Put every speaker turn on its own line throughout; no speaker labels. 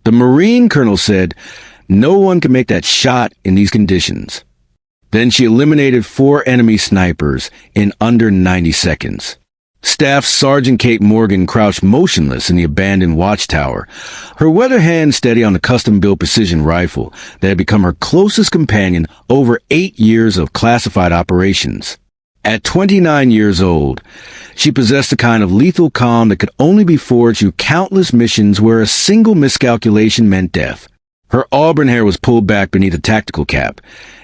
The Marine colonel said, "No one can make that shot in these conditions." Then she eliminated 4 enemy snipers in under 90 seconds. Staff Sergeant Kate Morgan crouched motionless in the abandoned watchtower, her weather hand steady on the custom-built precision rifle that had become her closest companion over 8 years of classified operations. At 29 years old, she possessed a kind of lethal calm that could only be forged through countless missions where a single miscalculation meant death. Her auburn hair was pulled back beneath a tactical cap,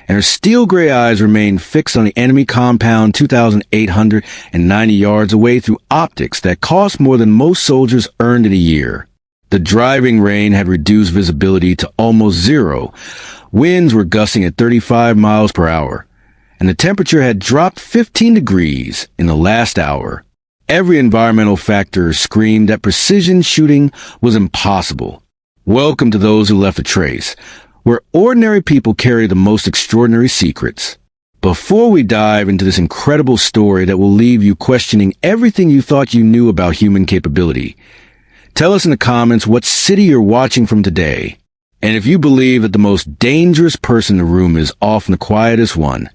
and her steel-gray eyes remained fixed on the enemy compound 2,890 yards away through optics that cost more than most soldiers earned in a year. The driving rain had reduced visibility to almost zero. Winds were gusting at 35 miles per hour, and the temperature had dropped 15 degrees in the last hour. Every environmental factor screamed that precision shooting was impossible. Welcome to those who left a trace, where ordinary people carry the most extraordinary secrets. Before we dive into this incredible story that will leave you questioning everything you thought you knew about human capability, tell us in the comments what city you're watching from today. And if you believe that the most dangerous person in the room is often the quietest one,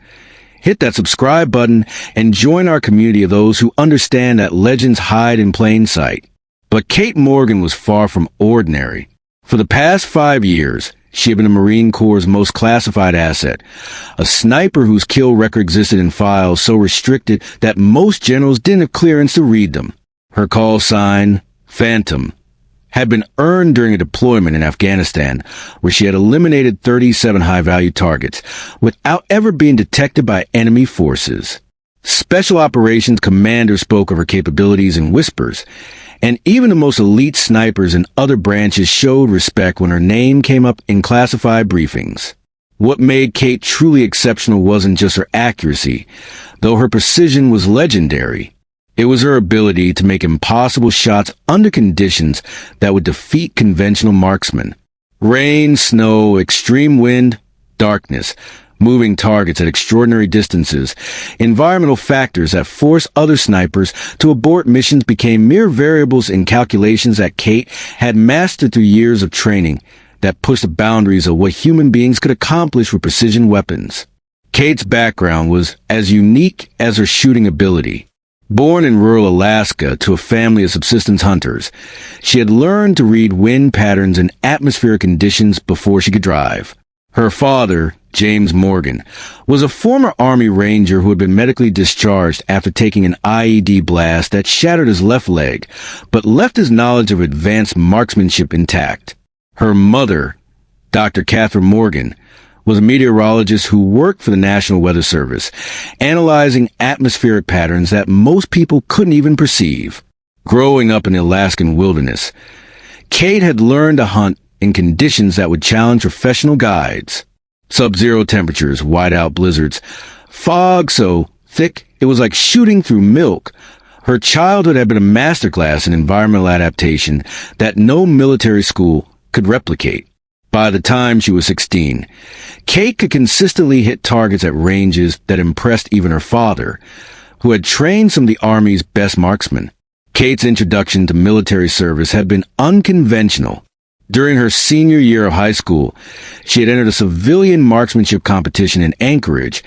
hit that subscribe button and join our community of those who understand that legends hide in plain sight. But Kate Morgan was far from ordinary. For the past 5 years, she had been the Marine Corps' most classified asset, a sniper whose kill record existed in files so restricted that most generals didn't have clearance to read them. Her call sign, Phantom, had been earned during a deployment in Afghanistan, where she had eliminated 37 high-value targets without ever being detected by enemy forces. Special Operations commanders spoke of her capabilities in whispers, and even the most elite snipers in other branches showed respect when her name came up in classified briefings. What made Kate truly exceptional wasn't just her accuracy, though her precision was legendary. It was her ability to make impossible shots under conditions that would defeat conventional marksmen. Rain, snow, extreme wind, darkness, moving targets at extraordinary distances, environmental factors that force other snipers to abort missions became mere variables in calculations that Kate had mastered through years of training that pushed the boundaries of what human beings could accomplish with precision weapons. Kate's background was as unique as her shooting ability. Born in rural Alaska to a family of subsistence hunters, she had learned to read wind patterns and atmospheric conditions before she could drive. Her father, James Morgan, was a former Army Ranger who had been medically discharged after taking an IED blast that shattered his left leg, but left his knowledge of advanced marksmanship intact. Her mother, Dr. Catherine Morgan, was a meteorologist who worked for the National Weather Service, analyzing atmospheric patterns that most people couldn't even perceive. Growing up in the Alaskan wilderness, Kate had learned to hunt in conditions that would challenge professional guides. Sub-zero temperatures, whiteout blizzards, fog so thick it was like shooting through milk. Her childhood had been a masterclass in environmental adaptation that no military school could replicate. By the time she was 16, Kate could consistently hit targets at ranges that impressed even her father, who had trained some of the Army's best marksmen. Kate's introduction to military service had been unconventional. During her senior year of high school, she had entered a civilian marksmanship competition in Anchorage,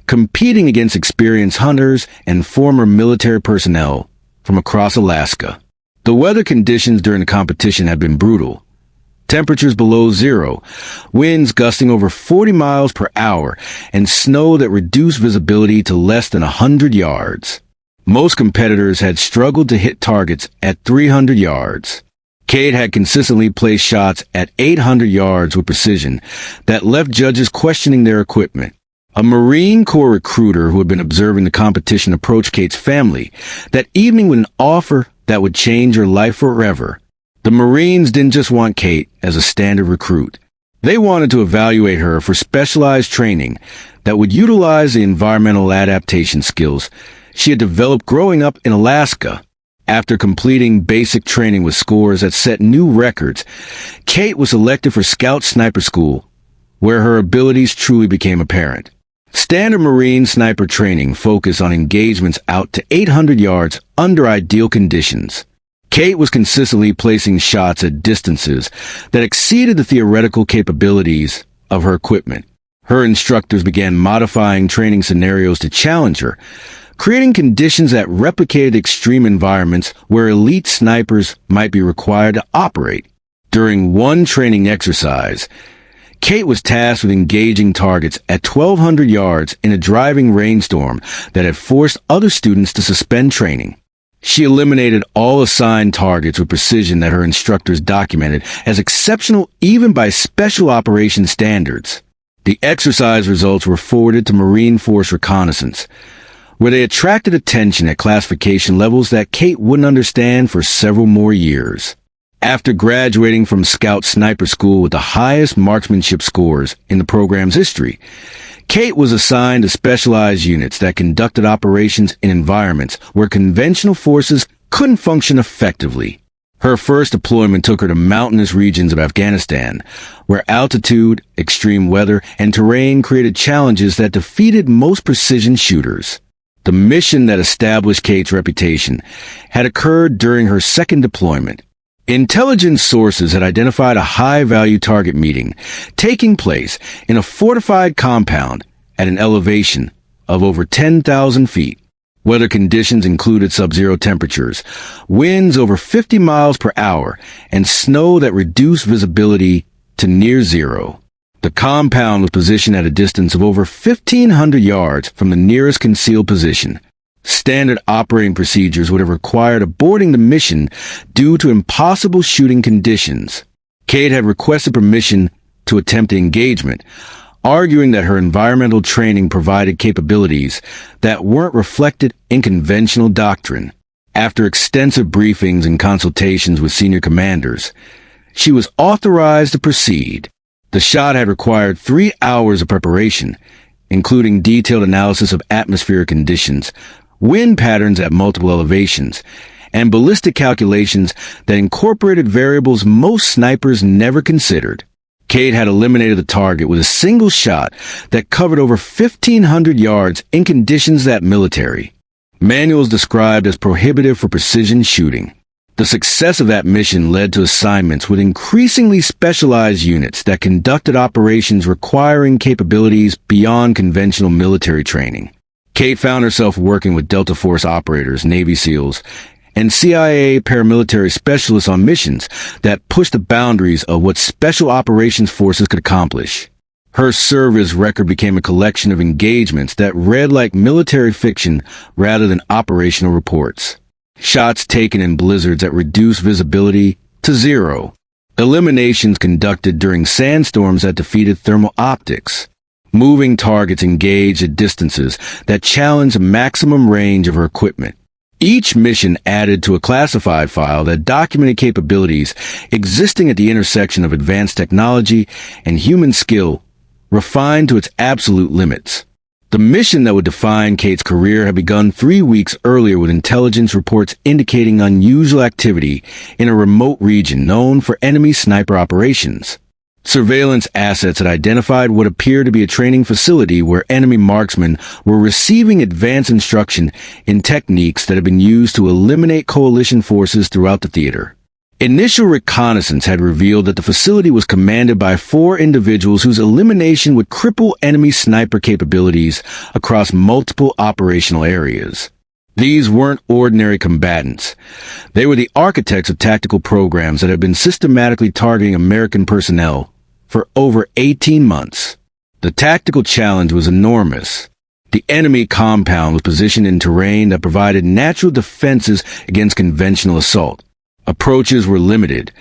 competing against experienced hunters and former military personnel from across Alaska. The weather conditions during the competition had been brutal. Temperatures below zero, winds gusting over 40 miles per hour, and snow that reduced visibility to less than 100 yards. Most competitors had struggled to hit targets at 300 yards. Kate had consistently placed shots at 800 yards with precision that left judges questioning their equipment. A Marine Corps recruiter who had been observing the competition approached Kate's family that evening with an offer that would change her life forever. The Marines didn't just want Kate as a standard recruit. They wanted to evaluate her for specialized training that would utilize the environmental adaptation skills she had developed growing up in Alaska. After completing basic training with scores that set new records, Kate was selected for Scout Sniper School, where her abilities truly became apparent. Standard Marine sniper training focused on engagements out to 800 yards under ideal conditions. Kate was consistently placing shots at distances that exceeded the theoretical capabilities of her equipment. Her instructors began modifying training scenarios to challenge her, creating conditions that replicated extreme environments where elite snipers might be required to operate. During one training exercise, Kate was tasked with engaging targets at 1,200 yards in a driving rainstorm that had forced other students to suspend training. She eliminated all assigned targets with precision that her instructors documented as exceptional even by special operations standards. The exercise results were forwarded to Marine Force Reconnaissance, where they attracted attention at classification levels that Kate wouldn't understand for several more years. After graduating from Scout Sniper School with the highest marksmanship scores in the program's history, Kate was assigned to specialized units that conducted operations in environments where conventional forces couldn't function effectively. Her first deployment took her to mountainous regions of Afghanistan, where altitude, extreme weather, and terrain created challenges that defeated most precision shooters. The mission that established Kate's reputation had occurred during her second deployment. Intelligence sources had identified a high-value target meeting taking place in a fortified compound at an elevation of over 10,000 feet. Weather conditions included sub-zero temperatures, winds over 50 miles per hour, and snow that reduced visibility to near zero. The compound was positioned at a distance of over 1,500 yards from the nearest concealed position. Standard operating procedures would have required aborting the mission due to impossible shooting conditions. Kate had requested permission to attempt the engagement, arguing that her environmental training provided capabilities that weren't reflected in conventional doctrine. After extensive briefings and consultations with senior commanders, she was authorized to proceed. The shot had required 3 hours of preparation, including detailed analysis of atmospheric conditions, wind patterns at multiple elevations, and ballistic calculations that incorporated variables most snipers never considered. Kate had eliminated the target with a single shot that covered over 1,500 yards in conditions that military manuals described as prohibitive for precision shooting. The success of that mission led to assignments with increasingly specialized units that conducted operations requiring capabilities beyond conventional military training. Kate found herself working with Delta Force operators, Navy SEALs, and CIA paramilitary specialists on missions that pushed the boundaries of what special operations forces could accomplish. Her service record became a collection of engagements that read like military fiction rather than operational reports. Shots taken in blizzards that reduced visibility to zero. Eliminations conducted during sandstorms that defeated thermal optics. Moving targets engaged at distances that challenged the maximum range of her equipment. Each mission added to a classified file that documented capabilities existing at the intersection of advanced technology and human skill, refined to its absolute limits. The mission that would define Kate's career had begun 3 weeks earlier with intelligence reports indicating unusual activity in a remote region known for enemy sniper operations. Surveillance assets had identified what appeared to be a training facility where enemy marksmen were receiving advanced instruction in techniques that had been used to eliminate coalition forces throughout the theater. Initial reconnaissance had revealed that the facility was commanded by 4 individuals whose elimination would cripple enemy sniper capabilities across multiple operational areas. These weren't ordinary combatants. They were the architects of tactical programs that had been systematically targeting American personnel for over 18 months. The tactical challenge was enormous. The enemy compound was positioned in terrain that provided natural defenses against conventional assault. Approaches were limited,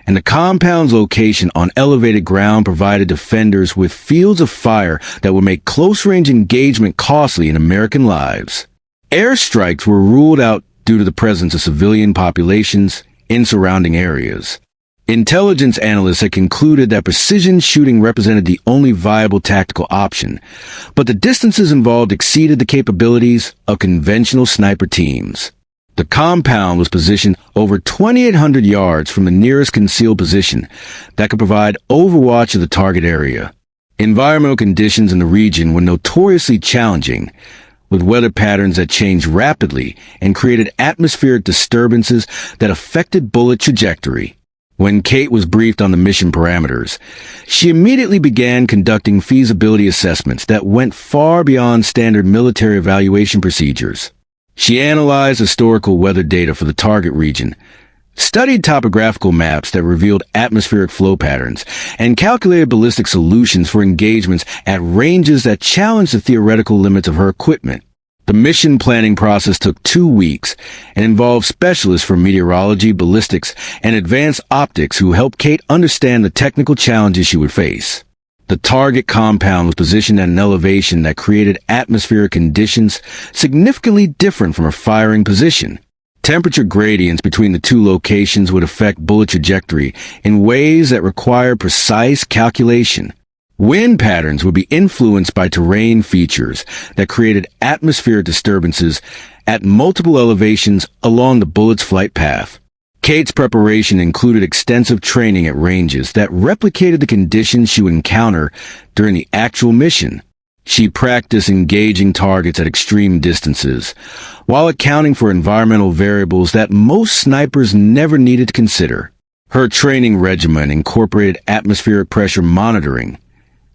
and the compound's location on elevated ground provided defenders with fields of fire that would make close-range engagement costly in American lives. Airstrikes were ruled out due to the presence of civilian populations in surrounding areas. Intelligence analysts had concluded that precision shooting represented the only viable tactical option, but the distances involved exceeded the capabilities of conventional sniper teams. The compound was positioned over 2,800 yards from the nearest concealed position that could provide overwatch of the target area. Environmental conditions in the region were notoriously challenging, with weather patterns that changed rapidly and created atmospheric disturbances that affected bullet trajectory. When Kate was briefed on the mission parameters, she immediately began conducting feasibility assessments that went far beyond standard military evaluation procedures. She analyzed historical weather data for the target region, studied topographical maps that revealed atmospheric flow patterns, and calculated ballistic solutions for engagements at ranges that challenged the theoretical limits of her equipment. The mission planning process took 2 weeks and involved specialists from meteorology, ballistics, and advanced optics who helped Kate understand the technical challenges she would face. The target compound was positioned at an elevation that created atmospheric conditions significantly different from her firing position. Temperature gradients between the two locations would affect bullet trajectory in ways that require precise calculation. Wind patterns would be influenced by terrain features that created atmospheric disturbances at multiple elevations along the bullet's flight path. Kate's preparation included extensive training at ranges that replicated the conditions she would encounter during the actual mission. She practiced engaging targets at extreme distances, while accounting for environmental variables that most snipers never needed to consider. Her training regimen incorporated atmospheric pressure monitoring,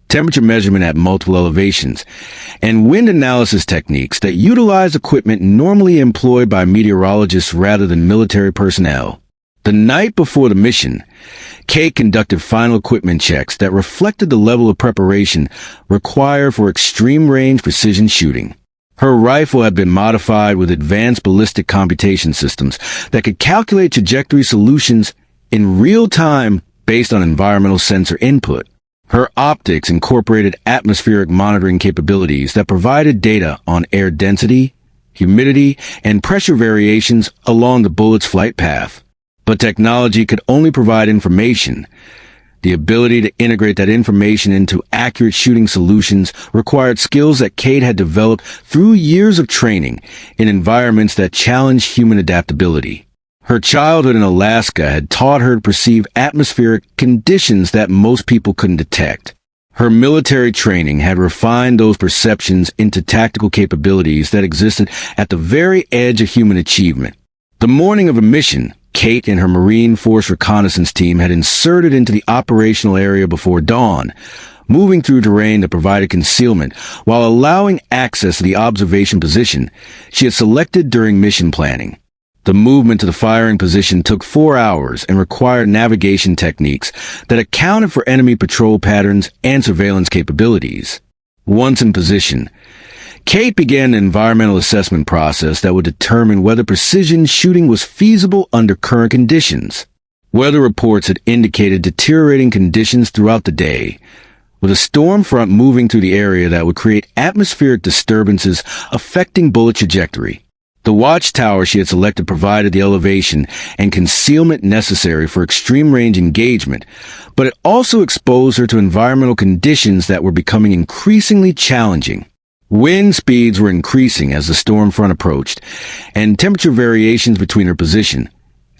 temperature measurement at multiple elevations, and wind analysis techniques that utilize equipment normally employed by meteorologists rather than military personnel. The night before the mission, Kate conducted final equipment checks that reflected the level of preparation required for extreme-range precision shooting. Her rifle had been modified with advanced ballistic computation systems that could calculate trajectory solutions in real time based on environmental sensor input. Her optics incorporated atmospheric monitoring capabilities that provided data on air density, humidity, and pressure variations along the bullet's flight path. But technology could only provide information. The ability to integrate that information into accurate shooting solutions required skills that Kate had developed through years of training in environments that challenged human adaptability. Her childhood in Alaska had taught her to perceive atmospheric conditions that most people couldn't detect. Her military training had refined those perceptions into tactical capabilities that existed at the very edge of human achievement. The morning of a mission, Kate and her Marine Force reconnaissance team had inserted into the operational area before dawn, moving through terrain that provided concealment while allowing access to the observation position she had selected during mission planning. The movement to the firing position took 4 hours and required navigation techniques that accounted for enemy patrol patterns and surveillance capabilities. Once in position, Kate began an environmental assessment process that would determine whether precision shooting was feasible under current conditions. Weather reports had indicated deteriorating conditions throughout the day, with a storm front moving through the area that would create atmospheric disturbances affecting bullet trajectory. The watchtower she had selected provided the elevation and concealment necessary for extreme-range engagement, but it also exposed her to environmental conditions that were becoming increasingly challenging. Wind speeds were increasing as the storm front approached, and temperature variations between her position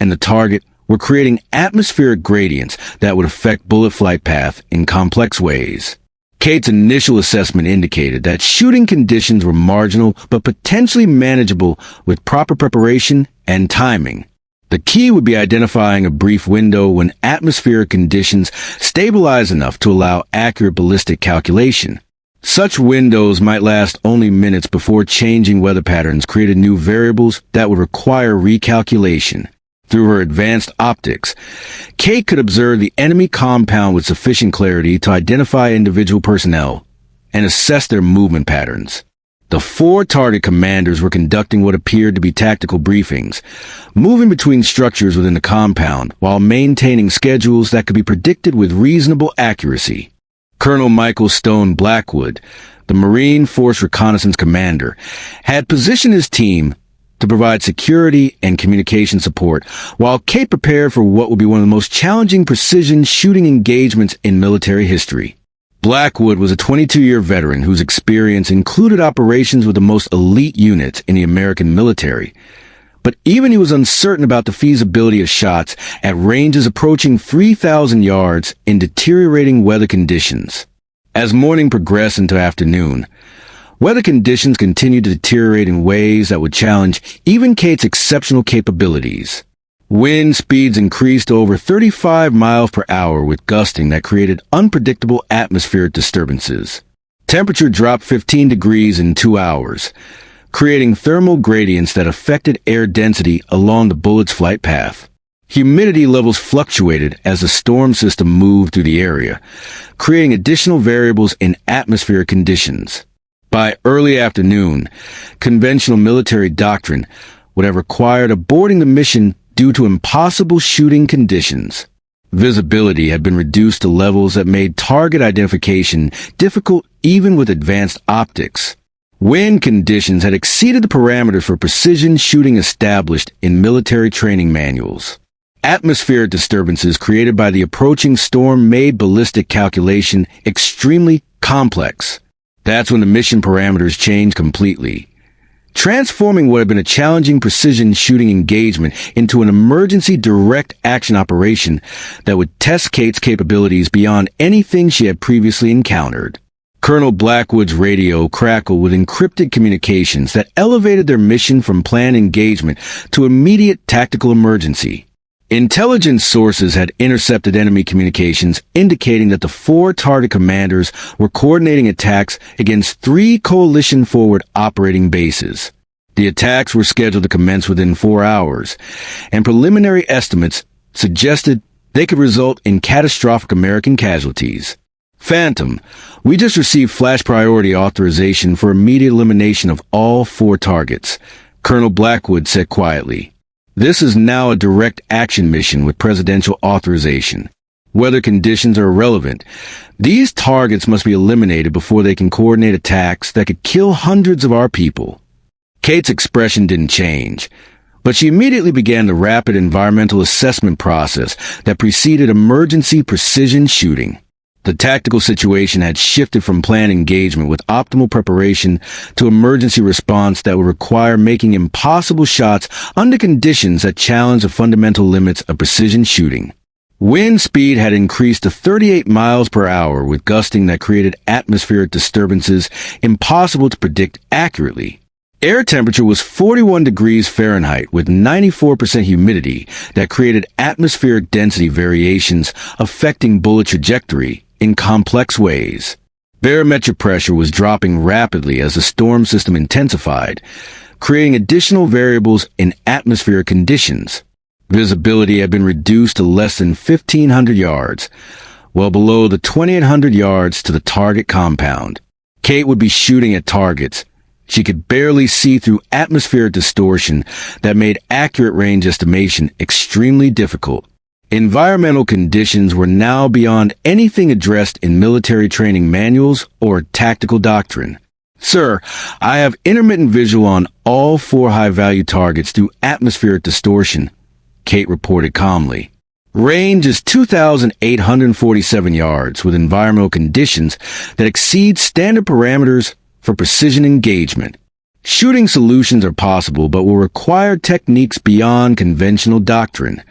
and the target were creating atmospheric gradients that would affect bullet flight path in complex ways. Kate's initial assessment indicated that shooting conditions were marginal but potentially manageable with proper preparation and timing. The key would be identifying a brief window when atmospheric conditions stabilize enough to allow accurate ballistic calculation. Such windows might last only minutes before changing weather patterns created new variables that would require recalculation. Through her advanced optics, Kate could observe the enemy compound with sufficient clarity to identify individual personnel and assess their movement patterns. The 4 target commanders were conducting what appeared to be tactical briefings, moving between structures within the compound while maintaining schedules that could be predicted with reasonable accuracy. Colonel Michael Stone Blackwood, the Marine Force Reconnaissance Commander, had positioned his team to provide security and communication support, while Kate prepared for what would be one of the most challenging precision shooting engagements in military history. Blackwood was a 22-year veteran whose experience included operations with the most elite units in the American military. But even he was uncertain about the feasibility of shots at ranges approaching 3,000 yards in deteriorating weather conditions. As morning progressed into afternoon, Weather conditions continued to deteriorate in ways that would challenge even Kate's exceptional capabilities. Wind speeds increased to over 35 miles per hour with gusting that created unpredictable atmospheric disturbances. Temperature dropped 15 degrees in 2 hours, creating thermal gradients that affected air density along the bullet's flight path. Humidity levels fluctuated as the storm system moved through the area, creating additional variables in atmospheric conditions. By early afternoon, conventional military doctrine would have required aborting the mission due to impossible shooting conditions. Visibility had been reduced to levels that made target identification difficult even with advanced optics. Wind conditions had exceeded the parameters for precision shooting established in military training manuals. Atmospheric disturbances created by the approaching storm made ballistic calculation extremely complex. That's when the mission parameters changed completely, transforming what had been a challenging precision shooting engagement into an emergency direct action operation that would test Kate's capabilities beyond anything she had previously encountered. Colonel Blackwood's radio crackled with encrypted communications that elevated their mission from planned engagement to immediate tactical emergency. Intelligence sources had intercepted enemy communications indicating that the 4 target commanders were coordinating attacks against 3 coalition forward operating bases. The attacks were scheduled to commence within 4 hours, and preliminary estimates suggested they could result in catastrophic American casualties. Phantom, we just received flash priority authorization for immediate elimination of all 4 targets, Colonel Blackwood said quietly. This is now a direct action mission with presidential authorization. Weather conditions are irrelevant. These targets must be eliminated before they can coordinate attacks that could kill hundreds of our people. Kate's expression didn't change, but she immediately began the rapid environmental assessment process that preceded emergency precision shooting. The tactical situation had shifted from planned engagement with optimal preparation to emergency response that would require making impossible shots under conditions that challenge the fundamental limits of precision shooting. Wind speed had increased to 38 miles per hour with gusting that created atmospheric disturbances impossible to predict accurately. Air temperature was 41 degrees Fahrenheit with 94% humidity that created atmospheric density variations affecting bullet trajectory in complex ways. Barometric pressure was dropping rapidly as the storm system intensified, creating additional variables in atmospheric conditions. Visibility had been reduced to less than 1,500 yards, well below the 2,800 yards to the target compound. Kate would be shooting at targets she could barely see through atmospheric distortion that made accurate range estimation extremely difficult. Environmental conditions were now beyond anything addressed in military training manuals or tactical doctrine. Sir, I have intermittent visual on all 4 high-value targets through atmospheric distortion, Kate reported calmly. Range is 2,847 yards with environmental conditions that exceed standard parameters for precision engagement. Shooting solutions are possible but will require techniques beyond conventional doctrine.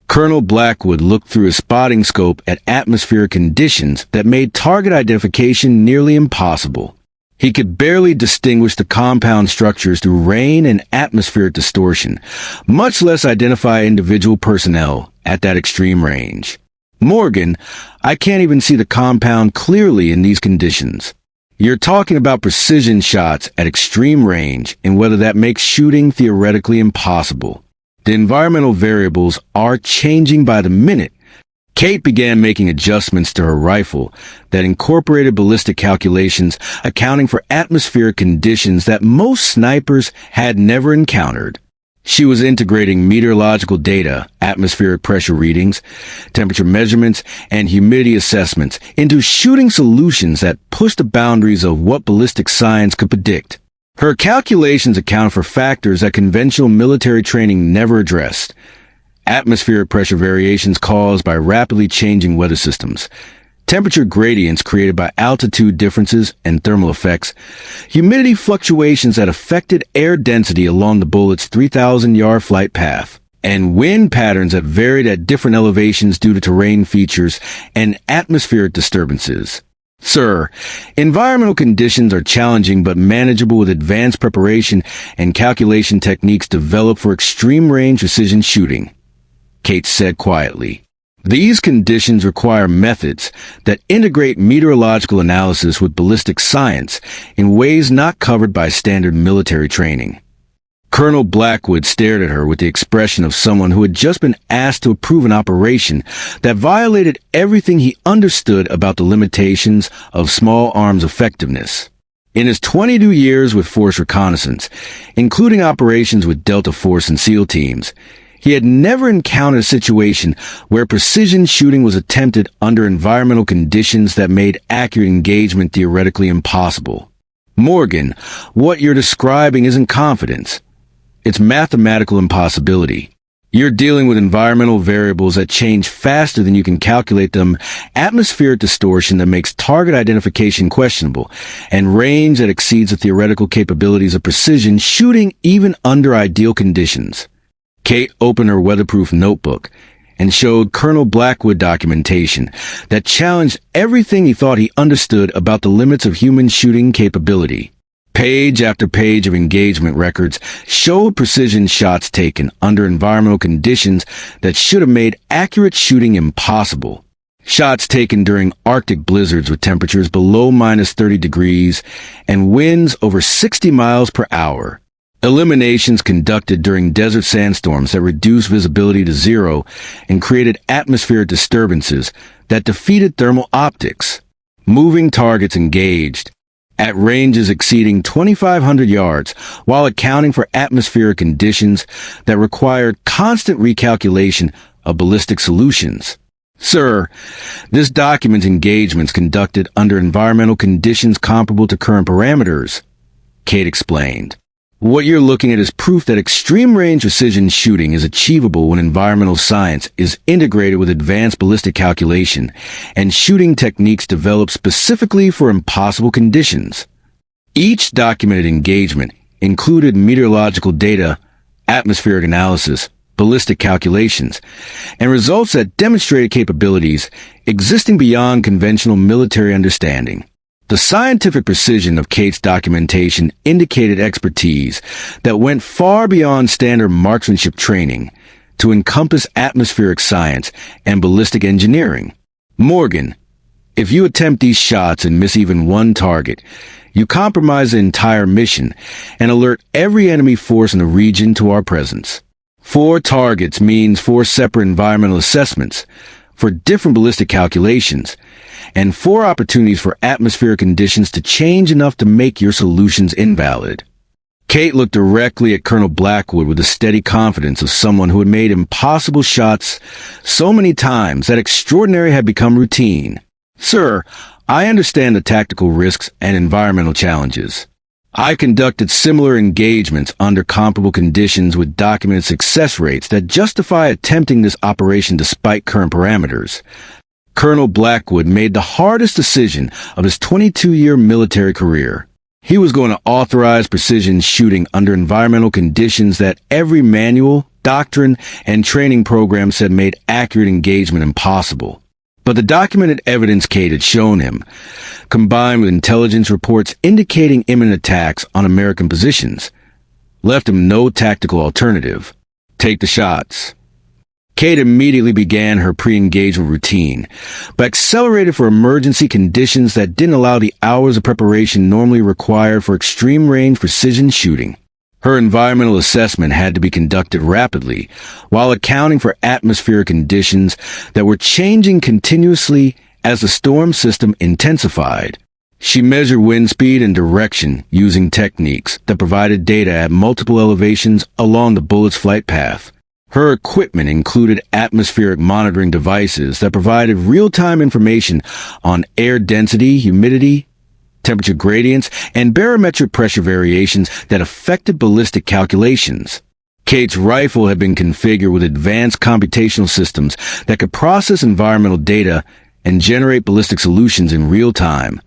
Colonel Blackwood looked through his spotting scope at atmospheric conditions that made target identification nearly impossible. He could barely distinguish the compound structures through rain and atmospheric distortion, much less identify individual personnel at that extreme range. Morgan, I can't even see the compound clearly in these conditions. You're talking about precision shots at extreme range and whether that makes shooting theoretically impossible. The environmental variables are changing by the minute. Kate began making adjustments to her rifle that incorporated ballistic calculations accounting for atmospheric conditions that most snipers had never encountered. She was integrating meteorological data, atmospheric pressure readings, temperature measurements, and humidity assessments into shooting solutions that pushed the boundaries of what ballistic science could predict. Her calculations account for factors that conventional military training never addressed. Atmospheric pressure variations caused by rapidly changing weather systems, temperature gradients created by altitude differences and thermal effects, humidity fluctuations that affected air density along the bullet's 3,000-yard flight path, and wind patterns that varied at different elevations due to terrain features and atmospheric disturbances. Sir, environmental conditions are challenging but manageable with advanced preparation and calculation techniques developed for extreme-range precision shooting, Kate said quietly. These conditions require methods that integrate meteorological analysis with ballistic science in ways not covered by standard military training. Colonel Blackwood stared at her with the expression of someone who had just been asked to approve an operation that violated everything he understood about the limitations of small arms effectiveness. In his 22 years with Force Reconnaissance, including operations with Delta Force and SEAL teams, he had never encountered a situation where precision shooting was attempted under environmental conditions that made accurate engagement theoretically impossible. Morgan, what you're describing isn't confidence. It's mathematical impossibility. You're dealing with environmental variables that change faster than you can calculate them, atmospheric distortion that makes target identification questionable, and range that exceeds the theoretical capabilities of precision shooting even under ideal conditions. Kate opened her weatherproof notebook and showed Colonel Blackwood documentation that challenged everything he thought he understood about the limits of human shooting capability. Page after page of engagement records showed precision shots taken under environmental conditions that should have made accurate shooting impossible. Shots taken during Arctic blizzards with temperatures below -30 degrees and winds over 60 miles per hour. Eliminations conducted during desert sandstorms that reduced visibility to zero and created atmospheric disturbances that defeated thermal optics. Moving targets engaged at ranges exceeding 2,500 yards while accounting for atmospheric conditions that required constant recalculation of ballistic solutions. Sir, this documents engagements conducted under environmental conditions comparable to current parameters, Kate explained. What you're looking at is proof that extreme-range precision shooting is achievable when environmental science is integrated with advanced ballistic calculation and shooting techniques developed specifically for impossible conditions. Each documented engagement included meteorological data, atmospheric analysis, ballistic calculations, and results that demonstrated capabilities existing beyond conventional military understanding. The scientific precision of Kate's documentation indicated expertise that went far beyond standard marksmanship training to encompass atmospheric science and ballistic engineering. Morgan, if you attempt these shots and miss even one target, you compromise the entire mission and alert every enemy force in the region to our presence. 4 targets means 4 separate environmental assessments for different ballistic calculations, and 4 opportunities for atmospheric conditions to change enough to make your solutions invalid. Kate looked directly at Colonel Blackwood with the steady confidence of someone who had made impossible shots so many times that extraordinary had become routine. Sir, I understand the tactical risks and environmental challenges. I conducted similar engagements under comparable conditions with documented success rates that justify attempting this operation despite current parameters. Colonel Blackwood made the hardest decision of his 22-year military career. He was going to authorize precision shooting under environmental conditions that every manual, doctrine, and training program said made accurate engagement impossible. But the documented evidence Kate had shown him, combined with intelligence reports indicating imminent attacks on American positions, left him no tactical alternative. Take the shots. Kate immediately began her pre-engagement routine, but accelerated for emergency conditions that didn't allow the hours of preparation normally required for extreme-range precision shooting. Her environmental assessment had to be conducted rapidly, while accounting for atmospheric conditions that were changing continuously as the storm system intensified. She measured wind speed and direction using techniques that provided data at multiple elevations along the bullet's flight path. Her equipment included atmospheric monitoring devices that provided real-time information on air density, humidity, temperature gradients, and barometric pressure variations that affected ballistic calculations. Kate's rifle had been configured with advanced computational systems that could process environmental data and generate ballistic solutions in real time.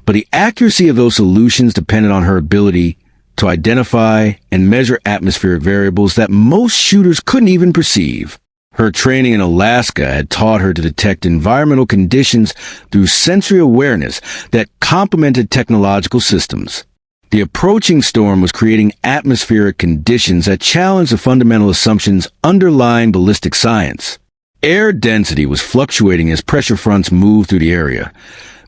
But the accuracy of those solutions depended on her ability to identify and measure atmospheric variables that most shooters couldn't even perceive. Her training in Alaska had taught her to detect environmental conditions through sensory awareness that complemented technological systems. The approaching storm was creating atmospheric conditions that challenged the fundamental assumptions underlying ballistic science. Air density was fluctuating as pressure fronts moved through the area,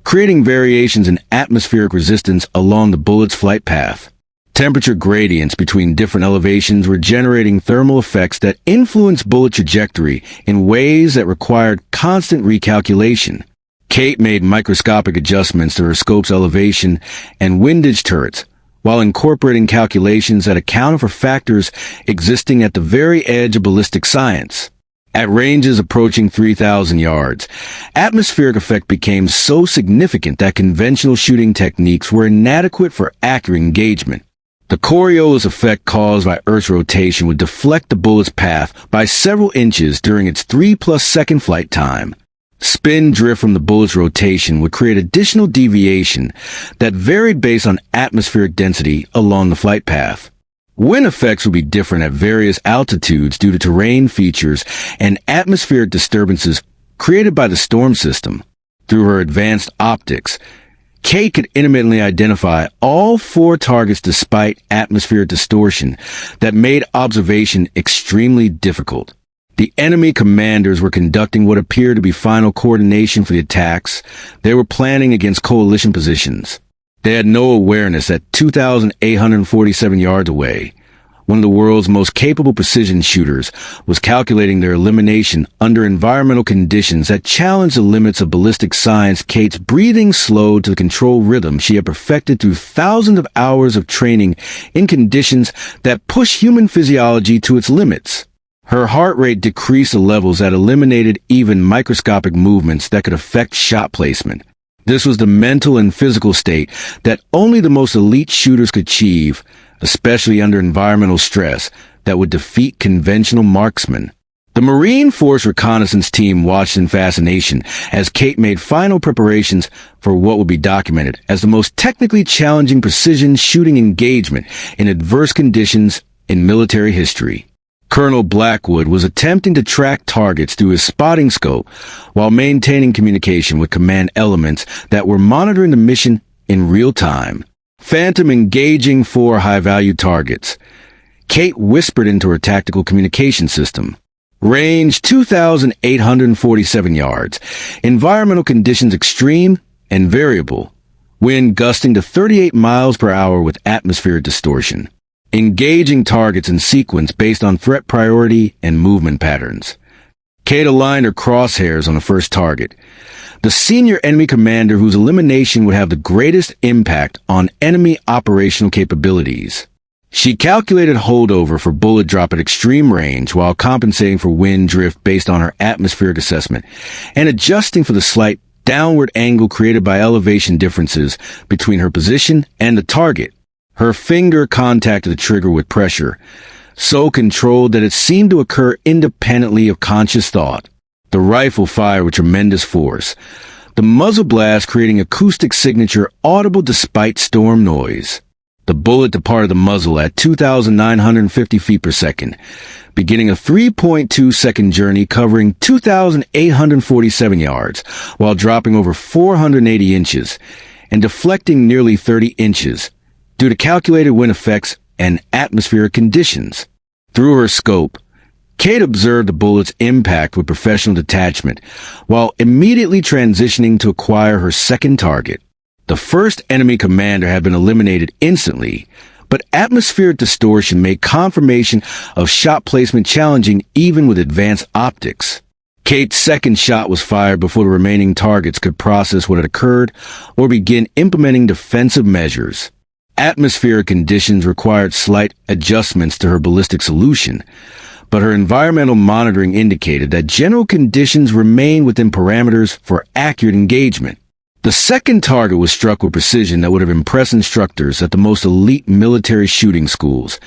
creating variations in atmospheric resistance along the bullet's flight path. Temperature gradients between different elevations were generating thermal effects that influenced bullet trajectory in ways that required constant recalculation. Kate made microscopic adjustments to her scope's elevation and windage turrets, while incorporating calculations that accounted for factors existing at the very edge of ballistic science. At ranges approaching 3,000 yards, atmospheric effect became so significant that conventional shooting techniques were inadequate for accurate engagement. The Coriolis effect caused by Earth's rotation would deflect the bullet's path by several inches during its 3+ second flight time. Spin drift from the bullet's rotation would create additional deviation that varied based on atmospheric density along the flight path. Wind effects would be different at various altitudes due to terrain features and atmospheric disturbances created by the storm system. Through her advanced optics, Kate could intimately identify all 4 targets despite atmospheric distortion that made observation extremely difficult. The enemy commanders were conducting what appeared to be final coordination for the attacks. They were planning against coalition positions. They had no awareness that 2,847 yards away, one of the world's most capable precision shooters was calculating their elimination under environmental conditions that challenged the limits of ballistic science. Kate's breathing slowed to the controlled rhythm she had perfected through thousands of hours of training in conditions that push human physiology to its limits. Her heart rate decreased to levels that eliminated even microscopic movements that could affect shot placement. This was the mental and physical state that only the most elite shooters could achieve, especially under environmental stress, that would defeat conventional marksmen. The Marine Force reconnaissance team watched in fascination as Kate made final preparations for what would be documented as the most technically challenging precision shooting engagement in adverse conditions in military history. Colonel Blackwood was attempting to track targets through his spotting scope while maintaining communication with command elements that were monitoring the mission in real time. Phantom engaging 4 high-value targets. Kate whispered into her tactical communication system. Range 2,847 yards. Environmental conditions extreme and variable. Wind gusting to 38 miles per hour with atmospheric distortion. Engaging targets in sequence based on threat priority and movement patterns. Kate aligned her crosshairs on the first target, the senior enemy commander whose elimination would have the greatest impact on enemy operational capabilities. She calculated holdover for bullet drop at extreme range while compensating for wind drift based on her atmospheric assessment and adjusting for the slight downward angle created by elevation differences between her position and the target. Her finger contacted the trigger with pressure, so controlled that it seemed to occur independently of conscious thought. The rifle fired with tremendous force, the muzzle blast creating acoustic signature audible despite storm noise. The bullet departed the muzzle at 2,950 feet per second, beginning a 3.2-second journey covering 2,847 yards, while dropping over 480 inches and deflecting nearly 30 inches due to calculated wind effects and atmospheric conditions. Through her scope, Kate observed the bullet's impact with professional detachment, while immediately transitioning to acquire her second target. The first enemy commander had been eliminated instantly, but atmospheric distortion made confirmation of shot placement challenging even with advanced optics. Kate's second shot was fired before the remaining targets could process what had occurred or begin implementing defensive measures. Atmospheric conditions required slight adjustments to her ballistic solution, but her environmental monitoring indicated that general conditions remained within parameters for accurate engagement. The second target was struck with precision that would have impressed instructors at the most elite military shooting schools,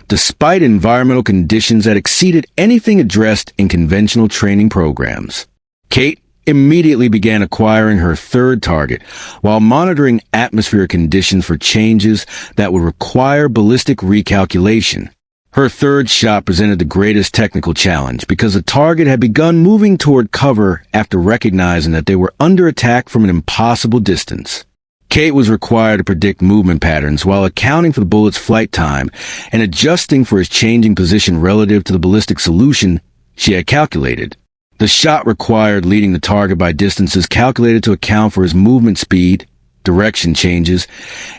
despite environmental conditions that exceeded anything addressed in conventional training programs. Kate immediately began acquiring her third target while monitoring atmospheric conditions for changes that would require ballistic recalculation. Her third shot presented the greatest technical challenge because the target had begun moving toward cover after recognizing that they were under attack from an impossible distance. Kate was required to predict movement patterns while accounting for the bullet's flight time and adjusting for its changing position relative to the ballistic solution she had calculated. The shot required leading the target by distances calculated to account for his movement speed, direction changes,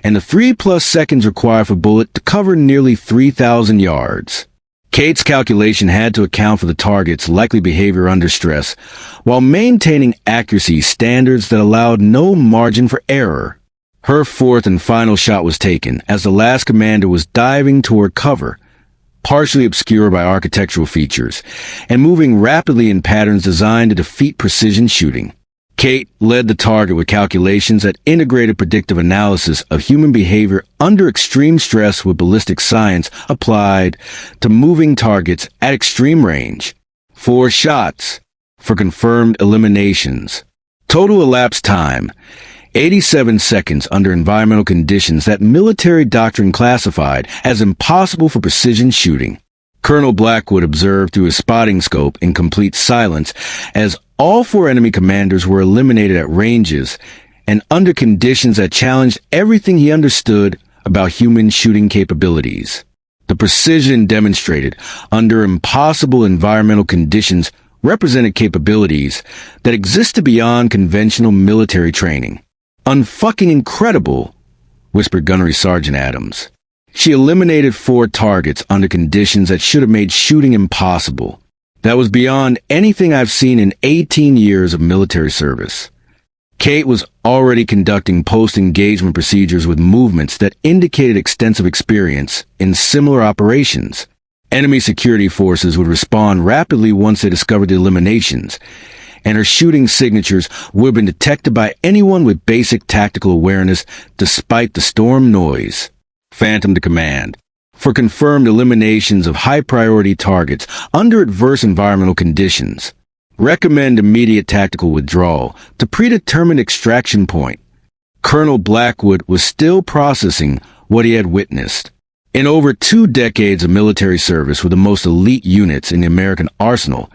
and the 3+ seconds required for bullet to cover nearly 3,000 yards. Kate's calculation had to account for the target's likely behavior under stress, while maintaining accuracy standards that allowed no margin for error. Her fourth and final shot was taken as the last commander was diving toward cover, partially obscured by architectural features, and moving rapidly in patterns designed to defeat precision shooting. Kate led the target with calculations that integrated predictive analysis of human behavior under extreme stress with ballistic science applied to moving targets at extreme range. 4 shots for confirmed eliminations. Total elapsed time, 87 seconds under environmental conditions that military doctrine classified as impossible for precision shooting. Colonel Blackwood observed through his spotting scope in complete silence as all 4 enemy commanders were eliminated at ranges and under conditions that challenged everything he understood about human shooting capabilities. The precision demonstrated under impossible environmental conditions represented capabilities that existed beyond conventional military training. "Unfucking incredible," whispered Gunnery Sergeant Adams. She eliminated 4 targets under conditions that should have made shooting impossible. That was beyond anything I've seen in 18 years of military service. Kate was already conducting post-engagement procedures with movements that indicated extensive experience in similar operations. Enemy security forces would respond rapidly once they discovered the eliminations, and her shooting signatures would have been detected by anyone with basic tactical awareness despite the storm noise. Phantom to command. For confirmed eliminations of high-priority targets under adverse environmental conditions, recommend immediate tactical withdrawal to predetermined extraction point. Colonel Blackwood was still processing what he had witnessed. In over 2 decades of military service with the most elite units in the American arsenal,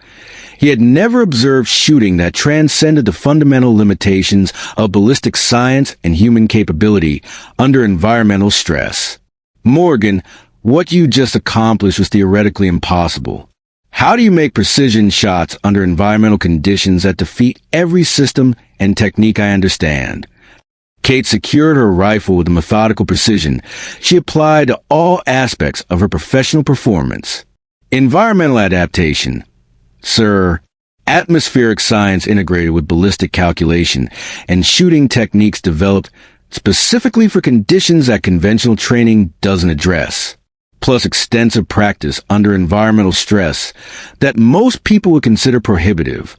he had never observed shooting that transcended the fundamental limitations of ballistic science and human capability under environmental stress. "Morgan, what you just accomplished was theoretically impossible. How do you make precision shots under environmental conditions that defeat every system and technique I understand?" Kate secured her rifle with the methodical precision she applied to all aspects of her professional performance. Environmental adaptation. Sir, atmospheric science integrated with ballistic calculation and shooting techniques developed specifically for conditions that conventional training doesn't address, plus extensive practice under environmental stress that most people would consider prohibitive.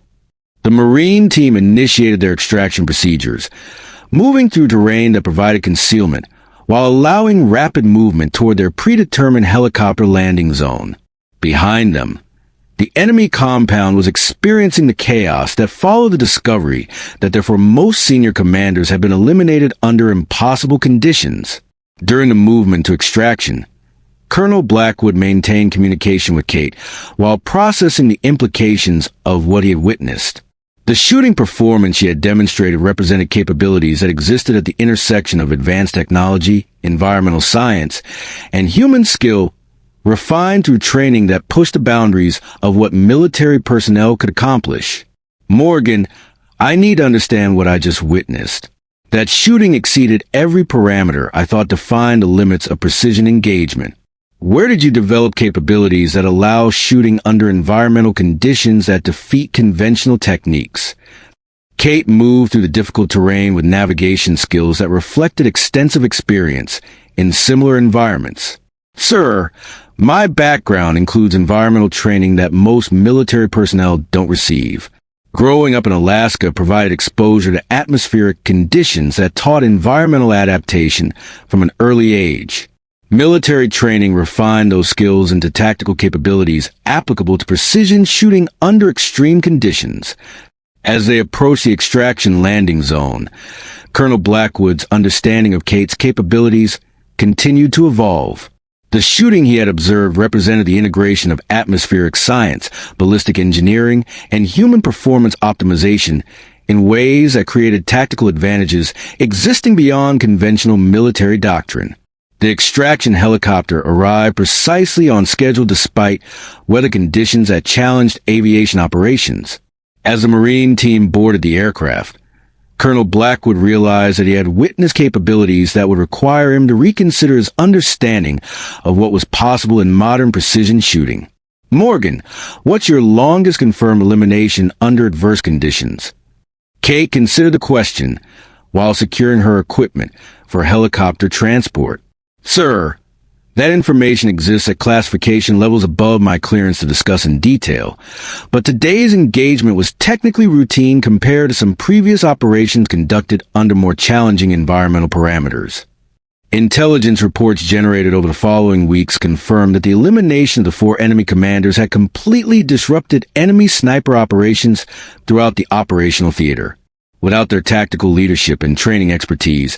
The Marine team initiated their extraction procedures, moving through terrain that provided concealment while allowing rapid movement toward their predetermined helicopter landing zone. Behind them, the enemy compound was experiencing the chaos that followed the discovery that their foremost senior commanders had been eliminated under impossible conditions. During the movement to extraction, Colonel Blackwood maintained communication with Kate while processing the implications of what he had witnessed. The shooting performance she had demonstrated represented capabilities that existed at the intersection of advanced technology, environmental science, and human skill, refined through training that pushed the boundaries of what military personnel could accomplish. "Morgan, I need to understand what I just witnessed. That shooting exceeded every parameter I thought defined the limits of precision engagement. Where did you develop capabilities that allow shooting under environmental conditions that defeat conventional techniques?" Kate moved through the difficult terrain with navigation skills that reflected extensive experience in similar environments. "Sir, my background includes environmental training that most military personnel don't receive. Growing up in Alaska provided exposure to atmospheric conditions that taught environmental adaptation from an early age. Military training refined those skills into tactical capabilities applicable to precision shooting under extreme conditions." As they approached the extraction landing zone, Colonel Blackwood's understanding of Kate's capabilities continued to evolve. The shooting he had observed represented the integration of atmospheric science, ballistic engineering, and human performance optimization in ways that created tactical advantages existing beyond conventional military doctrine. The extraction helicopter arrived precisely on schedule despite weather conditions that challenged aviation operations. As the Marine team boarded the aircraft, Colonel Blackwood realized that he had witnessed capabilities that would require him to reconsider his understanding of what was possible in modern precision shooting. Morgan, what's your longest confirmed elimination under adverse conditions? Kate considered the question while securing her equipment for helicopter transport. Sir, that information exists at classification levels above my clearance to discuss in detail, but today's engagement was technically routine compared to some previous operations conducted under more challenging environmental parameters. Intelligence reports generated over the following weeks confirmed that the elimination of the 4 enemy commanders had completely disrupted enemy sniper operations throughout the operational theater. Without their tactical leadership and training expertise,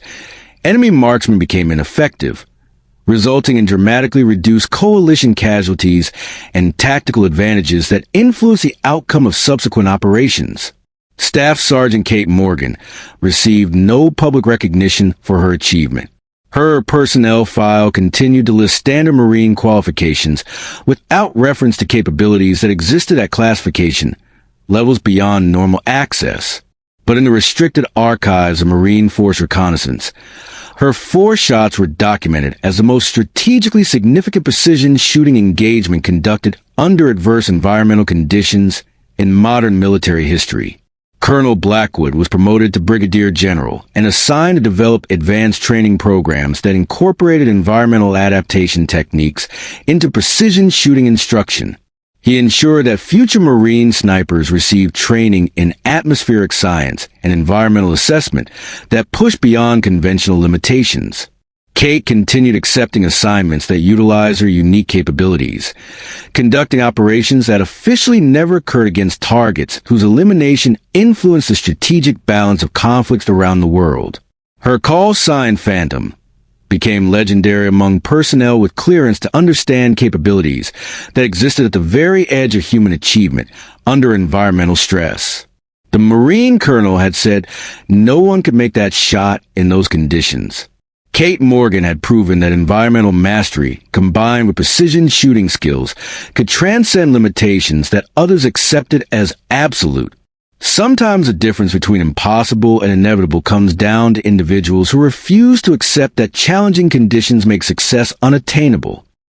enemy marksmen became ineffective, resulting in dramatically reduced coalition casualties and tactical advantages that influenced the outcome of subsequent operations. Staff Sergeant Kate Morgan received no public recognition for her achievement. Her personnel file continued to list standard Marine qualifications without reference to capabilities that existed at classification levels beyond normal access. But in the restricted archives of Marine Force Reconnaissance, her 4 shots were documented as the most strategically significant precision shooting engagement conducted under adverse environmental conditions in modern military history. Colonel Blackwood was promoted to Brigadier General and assigned to develop advanced training programs that incorporated environmental adaptation techniques into precision shooting instruction. He ensured that future Marine snipers received training in atmospheric science and environmental assessment that pushed beyond conventional limitations. Kate continued accepting assignments that utilized her unique capabilities, conducting operations that officially never occurred against targets whose elimination influenced the strategic balance of conflicts around the world. Her call sign Phantom became legendary among personnel with clearance to understand capabilities that existed at the very edge of human achievement under environmental stress. The Marine colonel had said no one could make that shot in those conditions. Kate Morgan had proven that environmental mastery, combined with precision shooting skills, could transcend limitations that others accepted as absolute. Sometimes the difference between impossible and inevitable comes down to individuals who refuse to accept that challenging conditions make success unattainable.